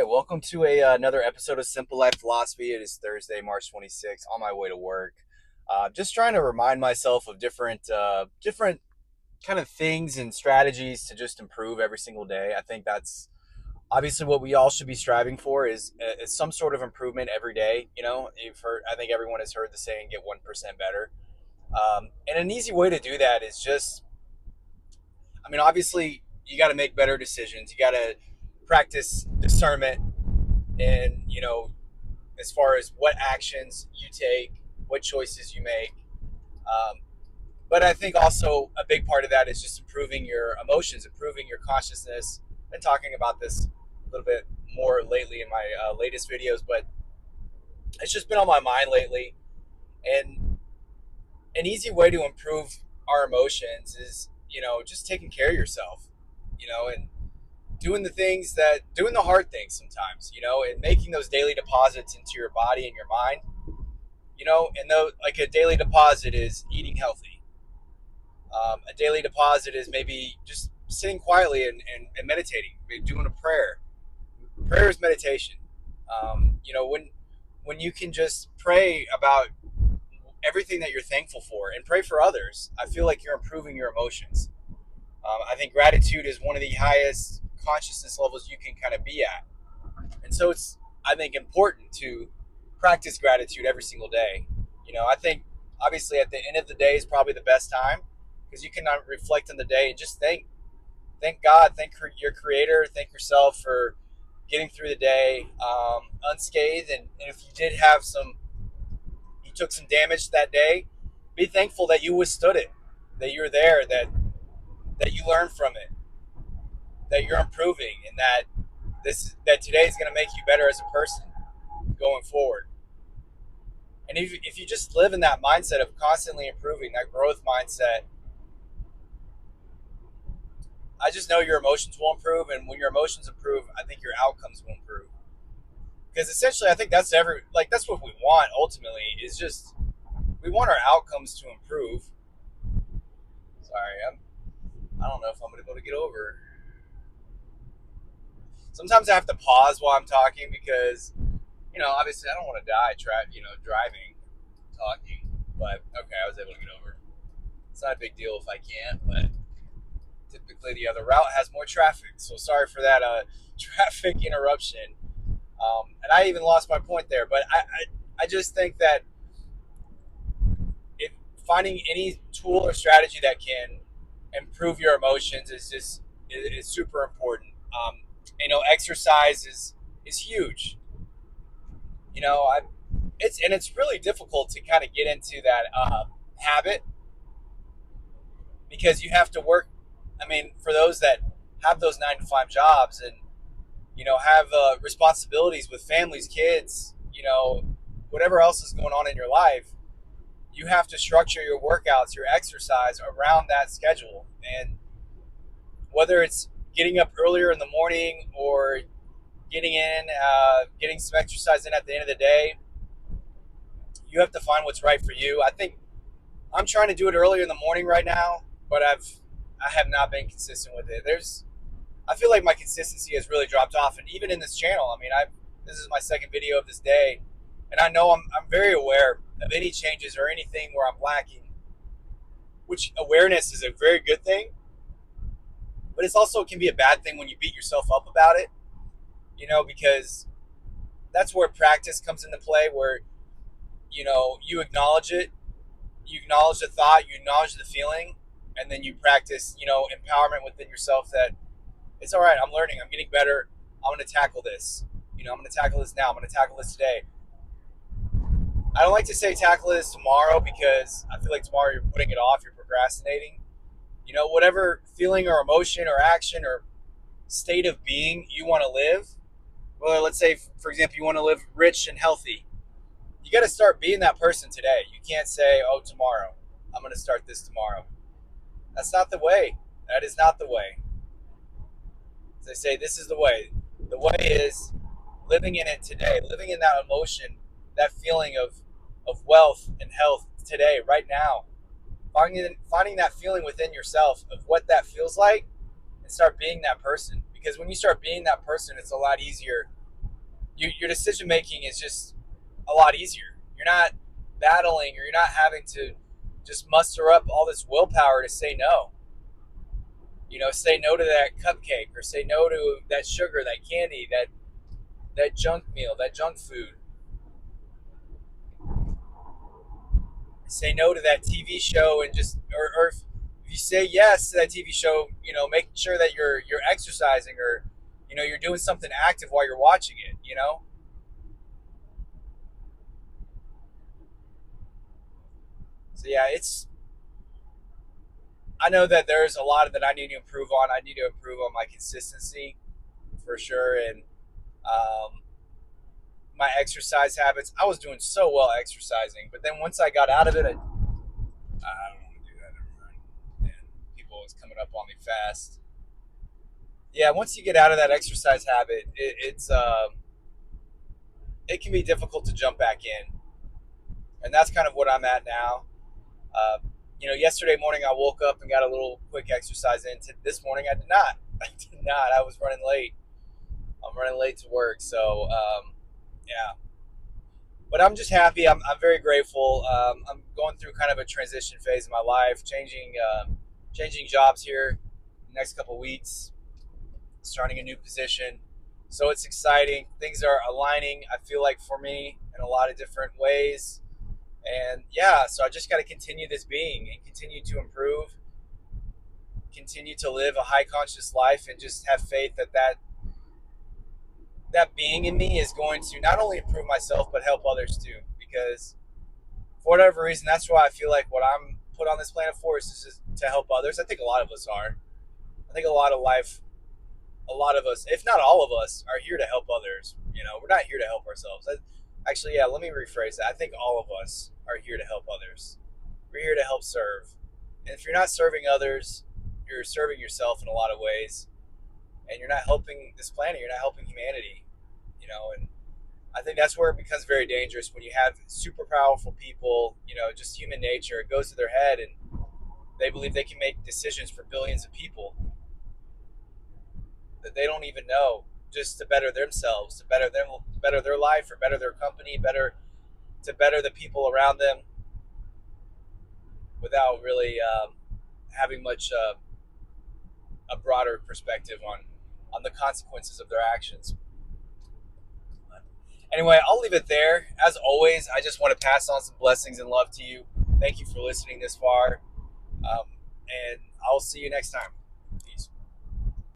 right, welcome to another episode of Simple Life Philosophy. It is Thursday, March 26th, on my way to work. Just trying to remind myself of different kind of things and strategies to just improve every single day. I think that's obviously what we all should be striving for is some sort of improvement every day. I think everyone has heard the saying, "Get 1% better." And an easy way to do that is just, obviously, you got to make better decisions. You got to practice discernment and as far as what actions you take, what choices you make. um, but I think also a big part of that is just improving your emotions, improving your consciousness. I've been talking about this a little bit more lately in my latest videos, but it's just been on my mind lately. And an easy way to improve our emotions is just taking care of yourself, and doing the hard things sometimes, and making those daily deposits into your body and your mind. And though, like, a daily deposit is eating healthy. A daily deposit is maybe just sitting quietly and meditating, maybe doing a prayer. Prayer is meditation. When you can just pray about everything that you're thankful for and pray for others, I feel like you're improving your emotions. I think gratitude is one of the highest consciousness levels you can kind of be at. And so it's, I think, important to practice gratitude every single day. I think obviously at the end of the day is probably the best time, because you can reflect on the day and just thank God, thank your creator, thank yourself for getting through the day unscathed. And if you took some damage that day, be thankful that you withstood it, that you're there, that you learned from it, that you're improving, and that today is going to make you better as a person going forward. And if you just live in that mindset of constantly improving, that growth mindset, I just know your emotions will improve. And when your emotions improve, I think your outcomes will improve. Because essentially, I think that's that's what we want ultimately, is just we want our outcomes to improve. Sorry, I don't know if I'm going to be able to get over. Sometimes I have to pause while I'm talking because, obviously I don't want to die driving, talking. But okay, I was able to get over. It's not a big deal if I can't, but typically the other route has more traffic. So sorry for that traffic interruption. And I even lost my point there, but I just think that if finding any tool or strategy that can improve your emotions is super important. Exercise is huge. I it's really difficult to kind of get into that habit, because you have to work. For those that have those 9 to 5 jobs and have responsibilities with families, kids, whatever else is going on in your life, you have to structure your workouts, your exercise around that schedule. And whether it's getting up earlier in the morning or getting some exercise in at the end of the day, you have to find what's right for you. I think I'm trying to do it earlier in the morning right now, but I have not been consistent with it. I feel like my consistency has really dropped off, and even in this channel, this is my second video of this day, and I know I'm very aware of any changes or anything where I'm lacking, which awareness is a very good thing, but it's also can be a bad thing when you beat yourself up about it, because that's where practice comes into play, where you acknowledge it, you acknowledge the thought, you acknowledge the feeling, and then you practice empowerment within yourself that it's all right, I'm learning, I'm getting better, I'm going to tackle this. I'm going to tackle this now, I'm going to tackle this today. I don't like to say tackle this tomorrow, because I feel like tomorrow you're putting it off, you're procrastinating. Whatever feeling or emotion or action or state of being you want to live, well, let's say, for example, you want to live rich and healthy. You got to start being that person today. You can't say, oh, tomorrow, I'm going to start this tomorrow. That's not the way. That is not the way. As I say, this is the way. The way is living in it today, living in that emotion, that feeling of wealth and health today, right now. Finding that feeling within yourself of what that feels like, and start being that person. Because when you start being that person, it's a lot easier your decision making is just a lot easier. You're not battling, or you're not having to just muster up all this willpower to say no. Say no to that cupcake, or say no to that sugar, that candy, that junk meal, that junk food. Say no to that TV show, and just or if you say yes to that TV show, make sure that you're exercising, or you're doing something active while you're watching it. So yeah, I know that there's a lot that I need to improve on. I need to improve on my consistency for sure, and my exercise habits. I was doing so well exercising, but then once I got out of it, I don't want to do that anymore. And people was coming up on me fast. Yeah, once you get out of that exercise habit, it can be difficult to jump back in, and that's kind of what I'm at now. Uh, yesterday morning I woke up and got a little quick exercise in. This morning I did not. I did not. I was running late. I'm running late to work, so yeah. But I'm just happy. I'm very grateful. I'm going through kind of a transition phase in my life, changing jobs here in the next couple of weeks, starting a new position. So it's exciting. Things are aligning, I feel like, for me in a lot of different ways. And yeah, so I just got to continue this being and continue to improve, continue to live a high conscious life, and just have faith that being in me is going to not only improve myself but help others too. Because for whatever reason, that's why I feel like what I'm put on this planet for is just to help others. I think a lot of us are. I think a lot of us, if not all of us, are here to help others. We're not here to help ourselves. Actually, yeah, let me rephrase that. I think all of us are here to help others. We're here to help serve. And if you're not serving others, you're serving yourself in a lot of ways. And you're not helping this planet, you're not helping humanity. And I think that's where it becomes very dangerous when you have super powerful people, just human nature. It goes to their head, and they believe they can make decisions for billions of people that they don't even know, just to better themselves, to better their life, or better their company, to better the people around them, without really having much a broader perspective on the consequences of their actions. Anyway, I'll leave it there. As always, I just want to pass on some blessings and love to you. Thank you for listening this far, and I'll see you next time.